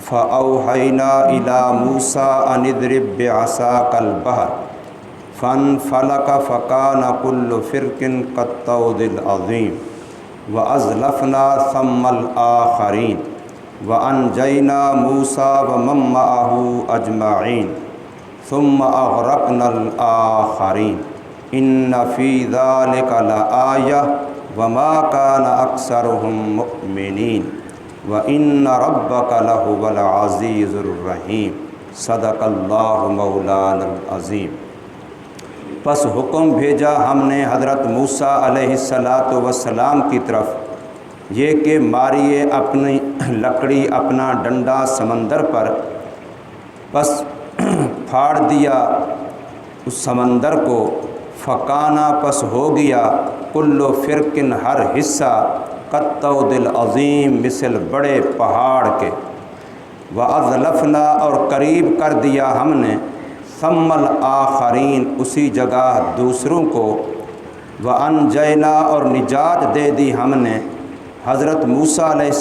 فأوحینا الی موسیٰ ان اضرب بعصاک البحر فانفلق فکان کل فرق کالطود العظیم وأزلفنا ثم الآخرین وأنجینا موسیٰ ومن معہ اجمعین ثم اغرقنا الآخرین ان فی ذلک لآیہ وما کان اکثرهم مؤمنین وَإِنَّ رَبَّكَ لَهُوَ الْعَزِيزُ الرَّحِيمُ صدق اللہ مولانا العظیم۔ پس حکم بھیجا ہم نے حضرت موسیٰ علیہ السلام کی طرف یہ کہ ماریے اپنی لکڑی اپنا ڈنڈا سمندر پر، پس پھاڑ دیا اس سمندر کو، فکانا پس ہو گیا، کل فرقن ہر حصہ، کالطود العظیم مثل بڑے پہاڑ کے، وَأَزْلَفْنَا اور قریب کر دیا ہم نے، ثم الآخرین اسی جگہ دوسروں کو، وَأَنْجَيْنَا اور نجات دے دی ہم نے حضرت موسیٰ علیہ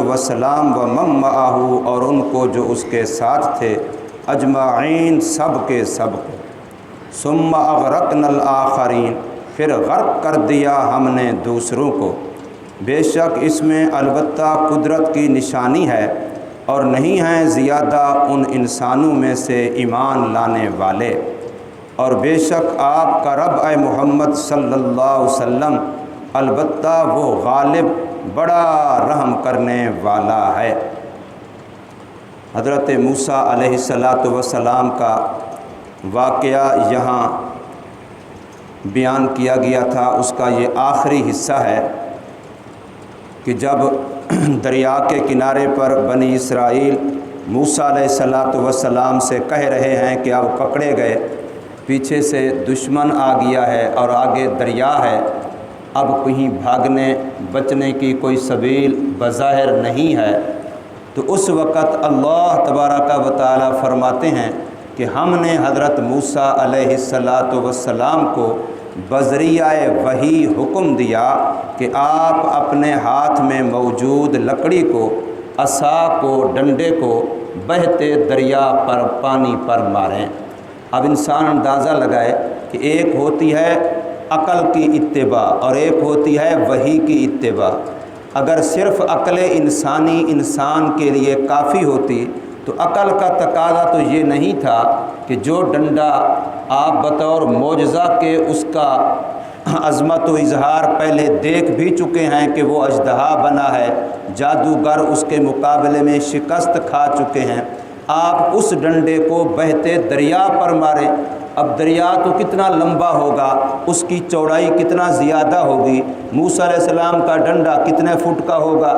السلام ومن معہ اور ان کو جو اس کے ساتھ تھے، اجمعین سب کے سب کو، ثم اغرقنا الآخرین پھر غرق کر دیا ہم نے دوسروں کو۔ بے شک اس میں البتہ قدرت کی نشانی ہے اور نہیں ہیں زیادہ ان انسانوں میں سے ایمان لانے والے، اور بے شک آپ کا رب اے محمد صلی اللہ علیہ وسلم البتہ وہ غالب بڑا رحم کرنے والا ہے۔ حضرت موسیٰ علیہ السلام کا واقعہ یہاں بیان کیا گیا تھا، اس کا یہ آخری حصہ ہے کہ جب دریا کے کنارے پر بنی اسرائیل موسیٰ علیہ السلام سے کہہ رہے ہیں کہ اب پکڑے گئے، پیچھے سے دشمن آ گیا ہے اور آگے دریا ہے، اب کہیں بھاگنے بچنے کی کوئی سبیل بظاہر نہیں ہے، تو اس وقت اللہ تبارک و تعالی فرماتے ہیں کہ ہم نے حضرت موسیٰ علیہ السلام کو بذریعہ وحی حکم دیا کہ آپ اپنے ہاتھ میں موجود لکڑی کو، عصا کو، ڈنڈے کو بہتے دریا پر پانی پر ماریں۔ اب انسان اندازہ لگائے کہ ایک ہوتی ہے عقل کی اتباع اور ایک ہوتی ہے وحی کی اتباع۔ اگر صرف عقل انسانی انسان کے لیے کافی ہوتی تو عقل کا تقاضا تو یہ نہیں تھا کہ جو ڈنڈا آپ بطور معجزہ کے اس کا عظمت و اظہار پہلے دیکھ بھی چکے ہیں کہ وہ اژدہا بنا ہے، جادوگر اس کے مقابلے میں شکست کھا چکے ہیں، آپ اس ڈنڈے کو بہتے دریا پر ماریں۔ اب دریا تو کتنا لمبا ہوگا، اس کی چوڑائی کتنا زیادہ ہوگی، موسیٰ علیہ السلام کا ڈنڈا کتنے فٹ کا ہوگا،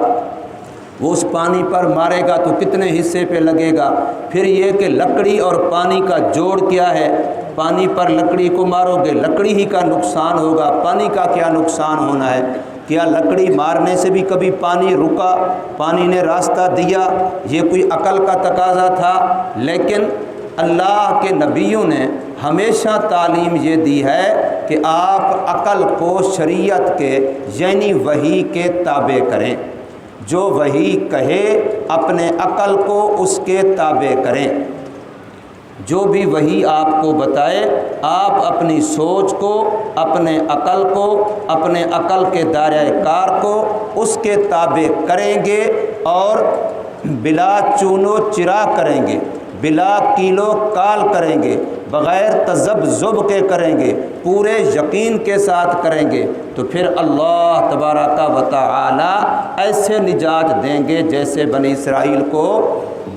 وہ اس پانی پر مارے گا تو کتنے حصے پہ لگے گا۔ پھر یہ کہ لکڑی اور پانی کا جوڑ کیا ہے، پانی پر لکڑی کو مارو گے لکڑی ہی کا نقصان ہوگا، پانی کا کیا نقصان ہونا ہے؟ کیا لکڑی مارنے سے بھی کبھی پانی رکا، پانی نے راستہ دیا؟ یہ کوئی عقل کا تقاضا تھا؟ لیکن اللہ کے نبیوں نے ہمیشہ تعلیم یہ دی ہے کہ آپ عقل کو شریعت کے یعنی وحی کے تابع کریں، جو وحی کہے اپنے عقل کو اس کے تابع کریں، جو بھی وحی آپ کو بتائے آپ اپنی سوچ کو، اپنے عقل کو، اپنے عقل کے دائرۂ کار کو اس کے تابع کریں گے اور بلا چون و چرا کریں گے، بلا کیل و کال کریں گے، بغیر تذبذب کے کریں گے، پورے یقین کے ساتھ کریں گے، تو پھر اللہ تبارک و تعالی ایسے نجات دیں گے جیسے بنی اسرائیل کو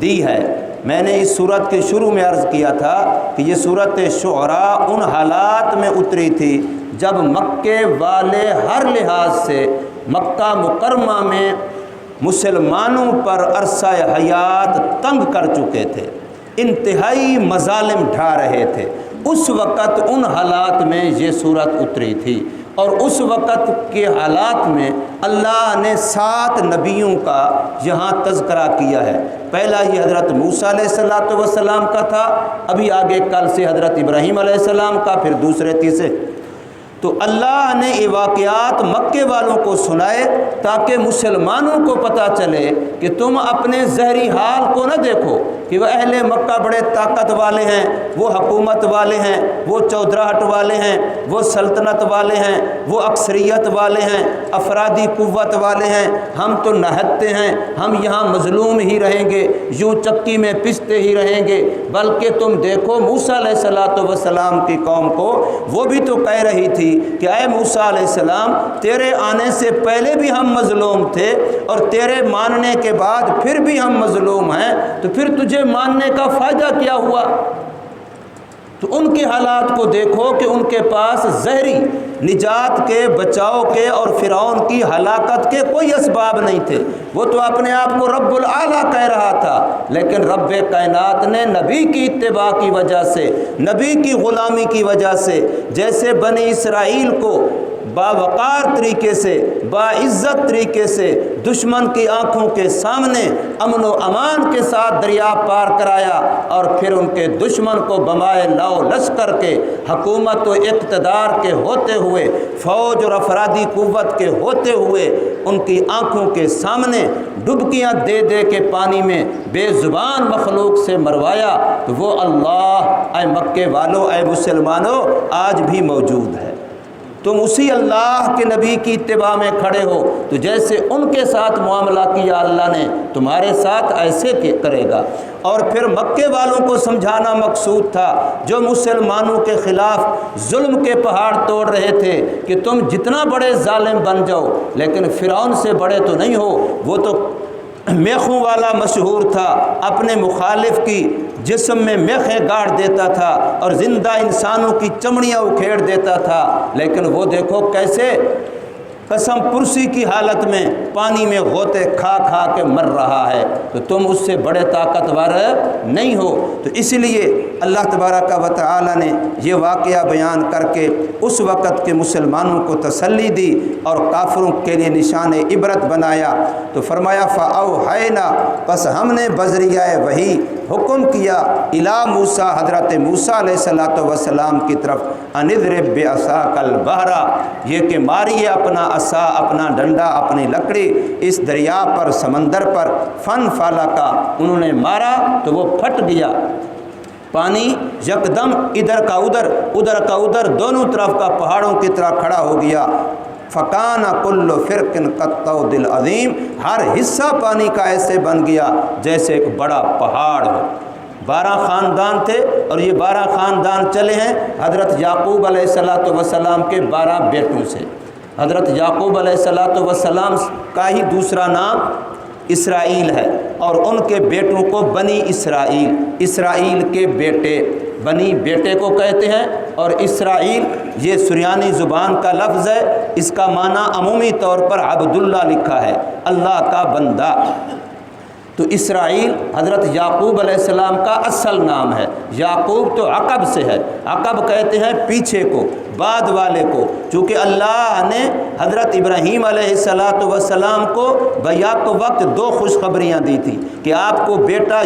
دی ہے۔ میں نے اس سورت کے شروع میں عرض کیا تھا کہ یہ سورت شعراء ان حالات میں اتری تھی جب مکے والے ہر لحاظ سے مکہ مکرمہ میں مسلمانوں پر عرصہ حیات تنگ کر چکے تھے، انتہائی مظالم ڈھا رہے تھے۔ اس وقت ان حالات میں یہ صورت اتری تھی، اور اس وقت کے حالات میں اللہ نے 7 نبیوں کا یہاں تذکرہ کیا ہے۔ پہلا یہ حضرت موسیٰ علیہ السلام کا تھا، ابھی آگے کل سے حضرت ابراہیم علیہ السلام کا، پھر دوسرے تیسرے۔ تو اللہ نے یہ واقعات مکے والوں کو سنائے تاکہ مسلمانوں کو پتہ چلے کہ تم اپنے ظاہری حال کو نہ دیکھو کہ وہ اہل مکہ بڑے طاقت والے ہیں، وہ حکومت والے ہیں، وہ چودراہٹ والے ہیں، وہ سلطنت والے ہیں، وہ اکثریت والے ہیں، افرادی قوت والے ہیں، ہم تو نہتے ہیں، ہم یہاں مظلوم ہی رہیں گے، یوں چکی میں پستے ہی رہیں گے۔ بلکہ تم دیکھو موسیٰ علیہ السلام کی قوم کو، وہ بھی تو کہہ رہی تھی کہ اے موسیٰ علیہ السلام، تیرے آنے سے پہلے بھی ہم مظلوم تھے اور تیرے ماننے کے بعد پھر بھی ہم مظلوم ہیں، تو پھر تجھے ماننے کا فائدہ کیا ہوا؟ تو ان کے حالات کو دیکھو کہ ان کے پاس ظاہری نجات کے، بچاؤ کے اور فرعون کی ہلاکت کے کوئی اسباب نہیں تھے۔ وہ تو اپنے آپ کو رب العالی کہہ رہا تھا، لیکن رب کائنات نے نبی کی اتباع کی وجہ سے، نبی کی غلامی کی وجہ سے، جیسے بنی اسرائیل کو باوقار طریقے سے، باعزت طریقے سے دشمن کی آنکھوں کے سامنے امن و امان کے ساتھ دریا پار کرایا، اور پھر ان کے دشمن کو بمائے لاؤ لشکر کے، حکومت و اقتدار کے ہوتے ہوئے، فوج اور افرادی قوت کے ہوتے ہوئے ان کی آنکھوں کے سامنے ڈبکیاں دے دے کے پانی میں بے زبان مخلوق سے مروایا، تو وہ اللہ اے مکے والو، اے مسلمانوں، آج بھی موجود ہے۔ تم اسی اللہ کے نبی کی اتباع میں کھڑے ہو، تو جیسے ان کے ساتھ معاملہ کیا اللہ نے، تمہارے ساتھ ایسے کرے گا۔ اور پھر مکے والوں کو سمجھانا مقصود تھا، جو مسلمانوں کے خلاف ظلم کے پہاڑ توڑ رہے تھے، کہ تم جتنا بڑے ظالم بن جاؤ لیکن فرعون سے بڑے تو نہیں ہو۔ وہ تو میخوں والا مشہور تھا، اپنے مخالف کی جسم میں میخیں گاڑ دیتا تھا اور زندہ انسانوں کی چمڑیاں اکھیڑ دیتا تھا، لیکن وہ دیکھو کیسے قسم پرسی کی حالت میں پانی میں غوطے کھا کھا کے مر رہا ہے۔ تو تم اس سے بڑے طاقتور نہیں ہو۔ تو اس لیے اللہ تبارک و تعالی نے یہ واقعہ بیان کر کے اس وقت کے مسلمانوں کو تسلی دی اور کافروں کے لیے نشان عبرت بنایا۔ تو فرمایا فَأَوْحَيْنَا، پس ہم نے بذریعہ وحی حکم کیا اِلیٰ موسیٰ، حضرت موسیٰ علیہ السلام کی طرف، أَنِ اضْرِب بِعَصَاكَ الْبَحْرَ، یہ کہ ماریے اپنا عصا، اپنا ڈنڈا، اپنی لکڑی اس دریا پر، سمندر پر، فَانْفَلَقَ، انہوں نے مارا تو وہ پھٹ گیا، پانی یکدم ادھر کا ادھر دونوں طرف کا پہاڑوں کی طرح کھڑا ہو گیا۔ فَكَانَ كُلُّ فِرْقٍ كَالطَّوْدِ الْعَظِيمِ، ہر حصہ پانی کا ایسے بن گیا جیسے ایک بڑا پہاڑ ہو۔ 12 خاندان تھے اور یہ 12 خاندان چلے ہیں حضرت یعقوب علیہ السلام کے 12 بیٹوں سے۔ حضرت یعقوب علیہ السلام کا ہی دوسرا نام اسرائیل ہے، اور ان کے بیٹوں کو بنی اسرائیل کے بیٹے، بنی بیٹے کو کہتے ہیں، اور اسرائیل یہ سریانی زبان کا لفظ ہے، اس کا معنی عمومی طور پر عبداللہ لکھا ہے، اللہ کا بندہ۔ تو اسرائیل حضرت یعقوب علیہ السلام کا اصل نام ہے۔ یعقوب تو عقب سے ہے، عقب کہتے ہیں پیچھے کو، بعد والے کو، چونکہ اللہ نے حضرت ابراہیم علیہ السلام کو بیک وقت 2 خوشخبریاں دی تھی کہ آپ کو بیٹا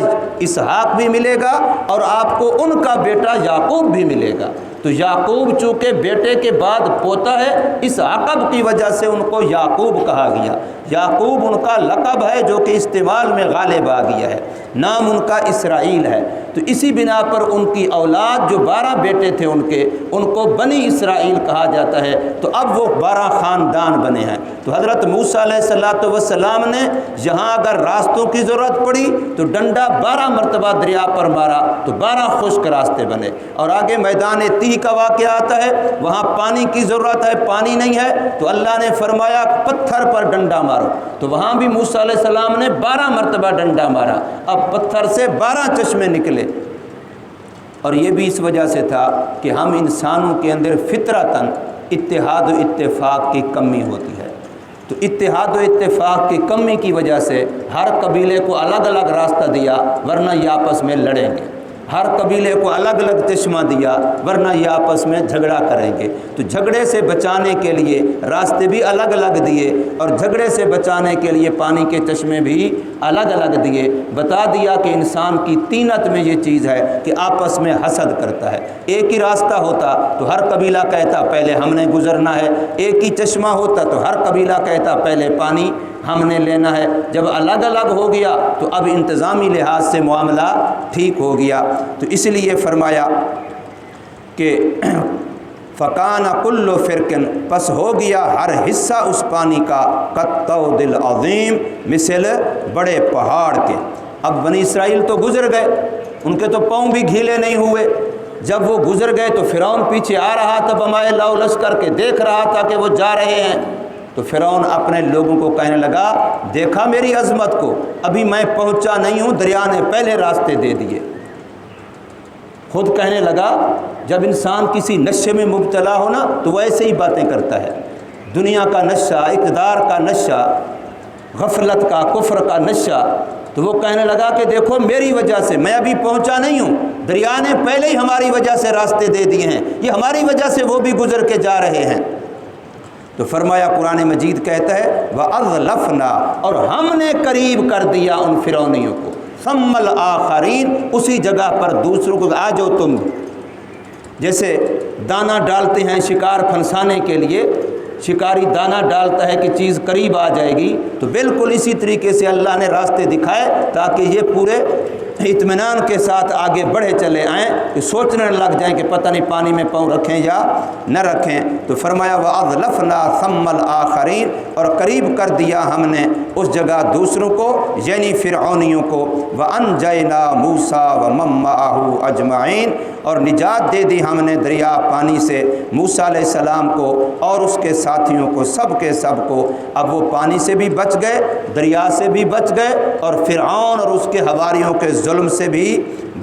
اسحاق بھی ملے گا اور آپ کو ان کا بیٹا یعقوب بھی ملے گا۔ تو یعقوب چونکہ بیٹے کے بعد پوتا ہے، اس عقب کی وجہ سے ان کو یعقوب کہا گیا۔ یعقوب ان کا لقب ہے جو کہ استعمال میں غالب آ گیا ہے، نام ان کا اسرائیل ہے۔ تو اسی بنا پر ان کی اولاد جو 12 بیٹے تھے ان کو بنی اسرائیل کہا جاتا ہے۔ تو اب وہ 12 خاندان بنے ہیں۔ تو حضرت موسیٰ علیہ السلام نے یہاں اگر راستوں کی ضرورت پڑی تو ڈنڈا 12 مرتبہ دریا پر مارا تو 12 خشک راستے بنے، اور آگے میدان تیہ کا واقعہ آتا ہے، وہاں پانی کی ضرورت ہے، پانی نہیں ہے، تو اللہ نے فرمایا پتھر پر ڈنڈا مارو، تو وہاں بھی موسیٰ علیہ السلام نے 12 مرتبہ ڈنڈا مارا، اب پتھر سے 12 چشمے نکلے۔ اور یہ بھی اس وجہ سے تھا کہ ہم انسانوں کے اندر فطرتاً اتحاد و اتفاق کی کمی ہوتی ہے، تو اتحاد و اتفاق کی کمی کی وجہ سے ہر قبیلے کو الگ الگ راستہ دیا، ورنہ یہ آپس میں لڑیں گے۔ ہر قبیلے کو الگ الگ چشمہ دیا، ورنہ یہ آپس میں جھگڑا کریں گے۔ تو جھگڑے سے بچانے کے لیے راستے بھی الگ الگ دیے، اور جھگڑے سے بچانے کے لیے پانی کے چشمے بھی الگ الگ دیے۔ بتا دیا کہ انسان کی طینت میں یہ چیز ہے کہ آپس میں حسد کرتا ہے۔ ایک ہی راستہ ہوتا تو ہر قبیلہ کہتا پہلے ہم نے گزرنا ہے، ایک ہی چشمہ ہوتا تو ہر قبیلہ کہتا پہلے پانی ہم نے لینا ہے۔ جب الگ الگ ہو گیا تو اب انتظامی لحاظ سے معاملہ ٹھیک ہو گیا۔ تو اس لیے فرمایا کہ فکان کل فرقن، پس ہو گیا ہر حصہ اس پانی کا کالطود العظیم، مثل بڑے پہاڑ کے۔ اب بنی اسرائیل تو گزر گئے، ان کے تو پاؤں بھی گھیلے نہیں ہوئے۔ جب وہ گزر گئے تو فرعون پیچھے آ رہا تھا بمائے لاؤ لشکر کے، دیکھ رہا تھا کہ وہ جا رہے ہیں، تو فرعون اپنے لوگوں کو کہنے لگا دیکھا میری عظمت کو، ابھی میں پہنچا نہیں ہوں، دریا نے پہلے راستے دے دیے۔ خود کہنے لگا جب انسان کسی نشے میں مبتلا ہو نا تو وہ ایسے ہی باتیں کرتا ہے، دنیا کا نشہ، اقتدار کا نشہ، غفلت کا، کفر کا نشہ، تو وہ کہنے لگا کہ دیکھو میری وجہ سے، میں ابھی پہنچا نہیں ہوں، دریا نے پہلے ہی ہماری وجہ سے راستے دے دیے ہیں، یہ ہماری وجہ سے وہ بھی گزر کے جا رہے ہیں۔ تو فرمایا قرآن مجید کہتا ہے وَأَذْلَفْنَا، اور ہم نے قریب کر دیا ان فرعونیوں کو، ثم الآخرین، اسی جگہ پر دوسروں کو، آ جاؤ تم۔ جیسے دانہ ڈالتے ہیں شکار پھنسانے کے لیے، شکاری دانہ ڈالتا ہے کہ چیز قریب آ جائے گی، تو بالکل اسی طریقے سے اللہ نے راستے دکھائے تاکہ یہ پورے اطمینان کے ساتھ آگے بڑھے چلے آئیں، کہ سوچنے لگ جائیں کہ پتہ نہیں پانی میں پاؤں رکھیں یا نہ رکھیں۔ تو فرمایا وَأَذْلَفْنَا ثَمَّ الْآخَرِينَ، اور قریب کر دیا ہم نے اس جگہ دوسروں کو، یعنی فرعونیوں کو۔ وَأَنْجَيْنَا مُوسَىٰ وَمَن مَّعَهُ أَجْمَعِينَ، اور نجات دے دی ہم نے دریا پانی سے موسیٰ علیہ السلام کو اور اس کے ساتھیوں کو، سب کے سب کو۔ اب وہ پانی سے بھی بچ گئے، دریا سے بھی بچ گئے، اور فرعون اور اس کے حواریوں کے ظلم سے بھی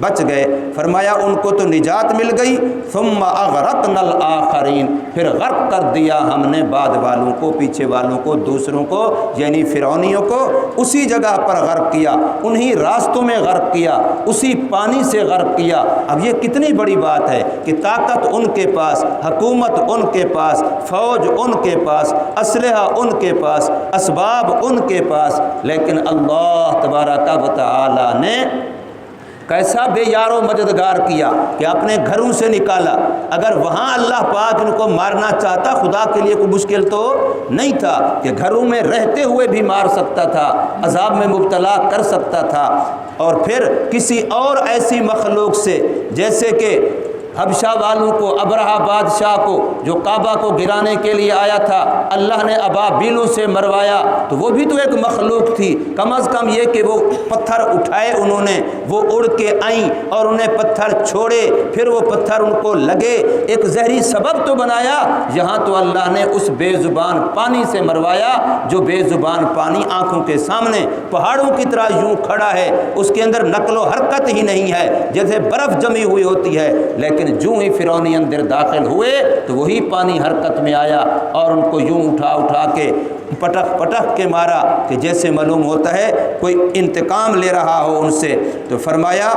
بچ گئے۔ فرمایا ان کو تو نجات مل گئی، ثم اغرقنا الآخرین، پھر غرق کر دیا ہم نے بعد والوں کو، پیچھے والوں کو، دوسروں کو، یعنی فرعونیوں کو اسی جگہ پر غرق کیا، انہی راستوں میں غرق کیا، اسی پانی سے غرق کیا۔ اب یہ کتنی بڑی بات ہے کہ طاقت ان کے پاس، حکومت ان کے پاس، فوج ان کے پاس، اسلحہ ان کے پاس، اسباب ان کے پاس، لیکن اللہ تبارک و تعالی نے کیسا بے یار و مددگار کیا کہ اپنے گھروں سے نکالا۔ اگر وہاں اللہ پاک ان کو مارنا چاہتا، خدا کے لیے کوئی مشکل تو نہیں تھا کہ گھروں میں رہتے ہوئے بھی مار سکتا تھا، عذاب میں مبتلا کر سکتا تھا۔ اور پھر کسی اور ایسی مخلوق سے، جیسے کہ حبشہ والوں کو، ابرہہ بادشاہ کو جو کعبہ کو گرانے کے لیے آیا تھا، اللہ نے ابابیلوں سے مروایا، تو وہ بھی تو ایک مخلوق تھی۔ کم از کم یہ کہ وہ پتھر اٹھائے انہوں نے، وہ اڑ کے آئیں اور انہیں پتھر چھوڑے، پھر وہ پتھر ان کو لگے، ایک زہری سبب تو بنایا۔ یہاں تو اللہ نے اس بے زبان پانی سے مروایا، جو بے زبان پانی آنکھوں کے سامنے پہاڑوں کی طرح یوں کھڑا ہے، اس کے اندر نقل و حرکت ہی نہیں ہے، جیسے برف جمی ہوئی ہوتی ہے، لیکن جو ہی فرعونی اندر داخل ہوئے تو وہی پانی حرکت میں آیا اور ان کو یوں اٹھا اٹھا کے پٹک پٹک کے مارا کہ جیسے معلوم ہوتا ہے کوئی انتقام لے رہا ہو ان سے۔ تو فرمایا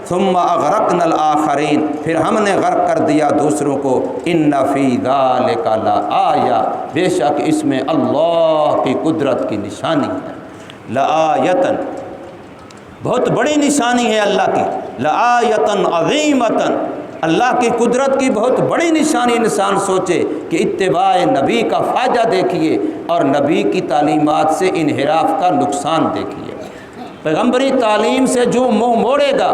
ثم اغرقنا الآخرین، پھر ہم نے غرق کر دیا دوسروں کو۔ ان فی ذلک لآیہ، بے شک اس میں اللہ کی قدرت کی نشانی ہے۔ لآیتن، بہت بڑی نشانی ہے اللہ کی، لآیتن عظیمتن، اللہ کی قدرت کی بہت بڑی نشانی انسان سوچے کہ اتباع نبی کا فائدہ دیکھیے اور نبی کی تعلیمات سے انحراف کا نقصان دیکھیے۔ پیغمبری تعلیم سے جو منہ موڑے گا،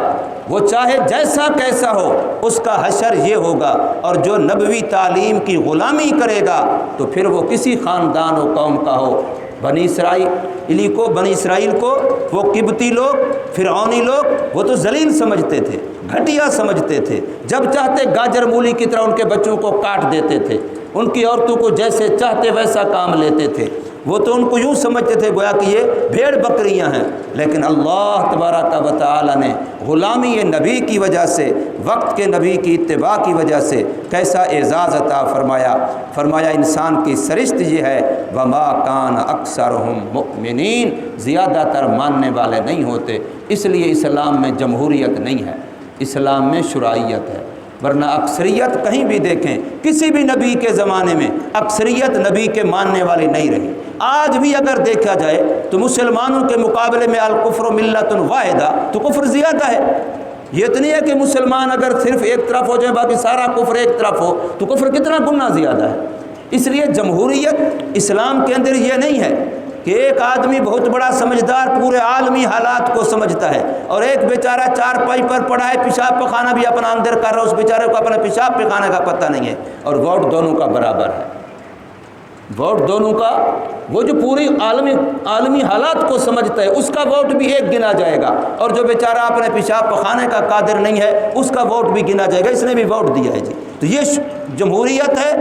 وہ چاہے جیسا کیسا ہو، اس کا حشر یہ ہوگا، اور جو نبوی تعلیم کی غلامی کرے گا تو پھر وہ کسی خاندان و قوم کا ہو۔ بنی اسرائیل کو وہ قبطی لوگ، فرعونی لوگ، وہ تو ذلیل سمجھتے تھے، گھٹیا سمجھتے تھے، جب چاہتے گاجر مولی کی طرح ان کے بچوں کو کاٹ دیتے تھے، ان کی عورتوں کو جیسے چاہتے ویسا کام لیتے تھے، وہ تو ان کو یوں سمجھتے تھے گویا کہ یہ بھیڑ بکریاں ہیں۔ لیکن اللہ تبارک و تعالی نے غلامی نبی کی وجہ سے، وقت کے نبی کی اتباع کی وجہ سے کیسا اعزاز عطا فرمایا۔ فرمایا انسان کی سرشت یہ ہے وما کان اکثرہم مؤمنین، زیادہ تر ماننے والے نہیں ہوتے، اس لیے اسلام میں جمہوریت نہیں ہے۔ اسلام میں شرعیت ہے، ورنہ اکثریت کہیں بھی دیکھیں کسی بھی نبی کے زمانے میں اکثریت نبی کے ماننے والی نہیں رہی۔ آج بھی اگر دیکھا جائے تو مسلمانوں کے مقابلے میں الکفر ملت واحدہ تو کفر زیادہ ہے۔ یہ اتنی ہے کہ مسلمان اگر صرف ایک طرف ہو جائے باقی سارا کفر ایک طرف ہو تو کفر کتنا گنا زیادہ ہے۔ اس لیے جمہوریت اسلام کے اندر یہ نہیں ہے کہ ایک آدمی بہت بڑا سمجھدار پورے عالمی حالات کو سمجھتا ہے اور ایک بیچارہ چارپائی پر پڑا ہے، پیشاب پخانہ بھی اپنا اندر کر رہا ہے، اس بیچارے کو اپنا پیشاب پخانے کا پتہ نہیں ہے، اور ووٹ دونوں کا برابر ہے۔ ووٹ دونوں کا، وہ جو پوری عالمی حالات کو سمجھتا ہے اس کا ووٹ بھی ایک گنا جائے گا، اور جو بیچارہ اپنے پیشاب پخانے کا قادر نہیں ہے اس کا ووٹ بھی گنا جائے گا، اس نے بھی ووٹ دیا ہے جی۔ تو یہ جمہوریت ہے،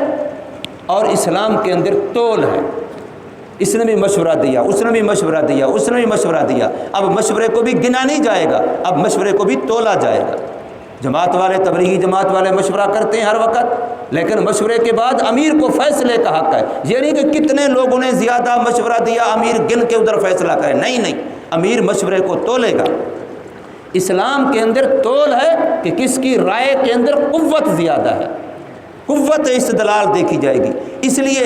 اور اسلام کے اندر تول ہے۔ اس نے بھی مشورہ دیا، اس نے بھی مشورہ دیا، اس نے بھی مشورہ دیا، اب مشورے کو بھی گنا نہیں جائے گا، اب مشورے کو بھی تولا جائے گا۔ جماعت والے، تبلیغی جماعت والے مشورہ کرتے ہیں ہر وقت، لیکن مشورے کے بعد امیر کو فیصلے کا حق ہے۔ یہ نہیں کہ کتنے لوگوں نے زیادہ مشورہ دیا امیر گن کے ادھر فیصلہ کرے، نہیں، امیر مشورے کو تولے گا۔ اسلام کے اندر تول ہے کہ کس کی رائے کے اندر قوت زیادہ ہے، قوت استدلال دیکھی جائے گی۔ اس لیے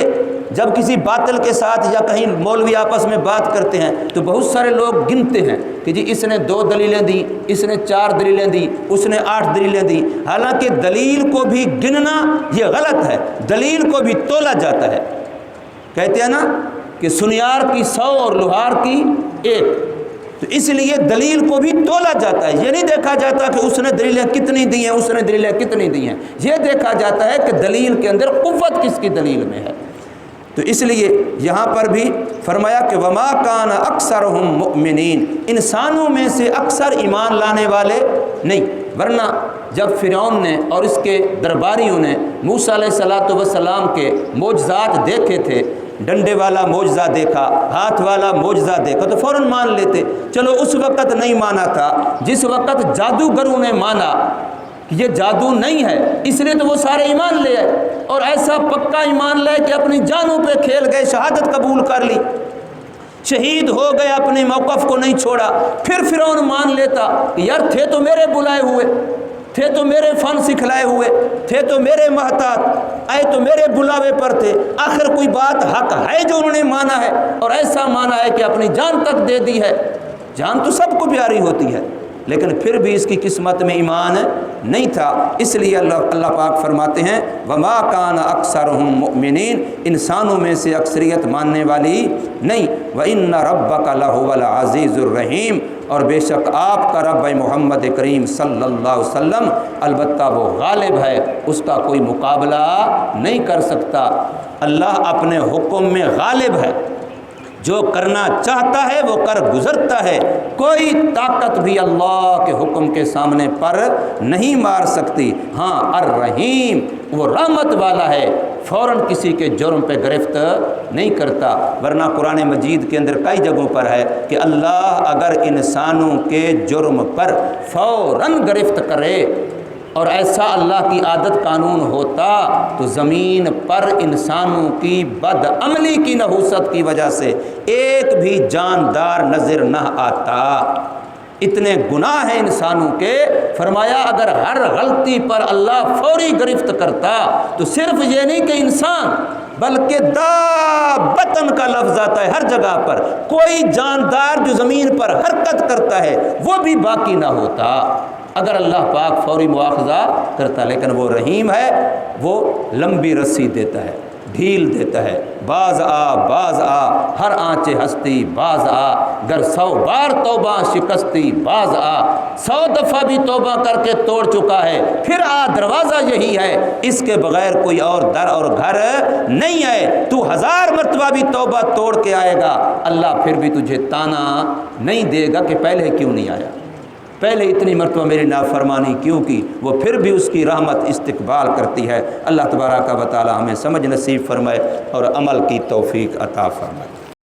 جب کسی باطل کے ساتھ یا کہیں مولوی آپس میں بات کرتے ہیں تو بہت سارے لوگ گنتے ہیں کہ جی اس نے 2 دلیلیں دی، اس نے 4 دلیلیں دی، اس نے 8 دلیلیں دی، حالانکہ دلیل کو بھی گننا یہ غلط ہے، دلیل کو بھی تولا جاتا ہے۔ کہتے ہیں نا کہ سنیار کی 100 اور لوہار کی 1، تو اس لیے دلیل کو بھی تولا جاتا ہے۔ یہ نہیں دیکھا جاتا کہ اس نے دلیلیں کتنی دی ہیں، اس نے دلیلیں کتنی دی ہیں، یہ دیکھا جاتا ہے کہ دلیل کے اندر قوت کس کی دلیل میں ہے۔ تو اس لیے یہاں پر بھی فرمایا کہ وما کان اکثرہم مؤمنین، انسانوں میں سے اکثر ایمان لانے والے نہیں، ورنہ جب فرعون نے اور اس کے درباریوں نے موسیٰ علیہ السلام کے معجزات دیکھے تھے، ڈنڈے والا معجزہ دیکھا، ہاتھ والا معجزہ دیکھا تو فوراً مان لیتے۔ چلو اس وقت نہیں مانا تھا، جس وقت جادوگروں نے مانا کہ یہ جادو نہیں ہے، اس لیے تو وہ سارے ایمان لے آئے، اور ایسا پکا ایمان لے کہ اپنی جانوں پہ کھیل گئے، شہادت قبول کر لی، شہید ہو گئے، اپنے موقف کو نہیں چھوڑا۔ پھر فرعون مان لیتا کہ یار تھے تو میرے بلائے ہوئے، تھے تو میرے فن سکھلائے ہوئے، تھے تو میرے محتاط، آئے تو میرے بلاوے پر تھے، آخر کوئی بات حق ہے جو انہوں نے مانا ہے، اور ایسا مانا ہے کہ اپنی جان تک دے دی ہے۔ جان تو سب کو پیاری ہوتی ہے، لیکن پھر بھی اس کی قسمت میں ایمان نہیں تھا۔ اس لیے اللہ پاک فرماتے ہیں وما کان اکثرہم مؤمنین، انسانوں میں سے اکثریت ماننے والی نہیں۔ وَإِنَّ رَبَّكَ لَهُوَ الْعَزِيزُ الرَّحِيمُ، اور بے شک آپ کا رب محمد کریم صلی اللہ علیہ وسلم البتہ وہ غالب ہے، اس کا کوئی مقابلہ نہیں کر سکتا۔ اللہ اپنے حکم میں غالب ہے، جو کرنا چاہتا ہے وہ کر گزرتا ہے، کوئی طاقت بھی اللہ کے حکم کے سامنے پر نہیں مار سکتی۔ ہاں الرحیم، وہ رحمت والا ہے، فوراً کسی کے جرم پہ گرفت نہیں کرتا، ورنہ قرآن مجید کے اندر کئی جگہوں پر ہے کہ اللہ اگر انسانوں کے جرم پر فوراً گرفت کرے، اور ایسا اللہ کی عادت قانون ہوتا تو زمین پر انسانوں کی بد عملی کی نحوست کی وجہ سے ایک بھی جاندار نظر نہ آتا۔ اتنے گناہ ہیں انسانوں کے، فرمایا اگر ہر غلطی پر اللہ فوری گرفت کرتا تو صرف یہ نہیں کہ انسان بلکہ دابتن کا لفظ آتا ہے ہر جگہ پر، کوئی جاندار جو زمین پر حرکت کرتا ہے وہ بھی باقی نہ ہوتا اگر اللہ پاک فوری مواخذہ کرتا۔ لیکن وہ رحیم ہے، وہ لمبی رسی دیتا ہے، ڈھیل دیتا ہے، باز آ ہر آنچ ہستی باز آ، گر 100 بار توبہ شکستی باز آ، 100 دفعہ بھی توبہ کر کے توڑ چکا ہے، پھر آ دروازہ یہی ہے، اس کے بغیر کوئی اور در اور گھر نہیں ہے، تو 1000 مرتبہ بھی توبہ توڑ کے آئے گا، اللہ پھر بھی تجھے تانا نہیں دے گا کہ پہلے کیوں نہیں آیا، پہلے اتنی مرتبہ میری نافرمانی کیوں کی، وہ پھر بھی اس کی رحمت استقبال کرتی ہے۔ اللہ تبارک و تعالی ہمیں سمجھ نصیب فرمائے اور عمل کی توفیق عطا فرمائے۔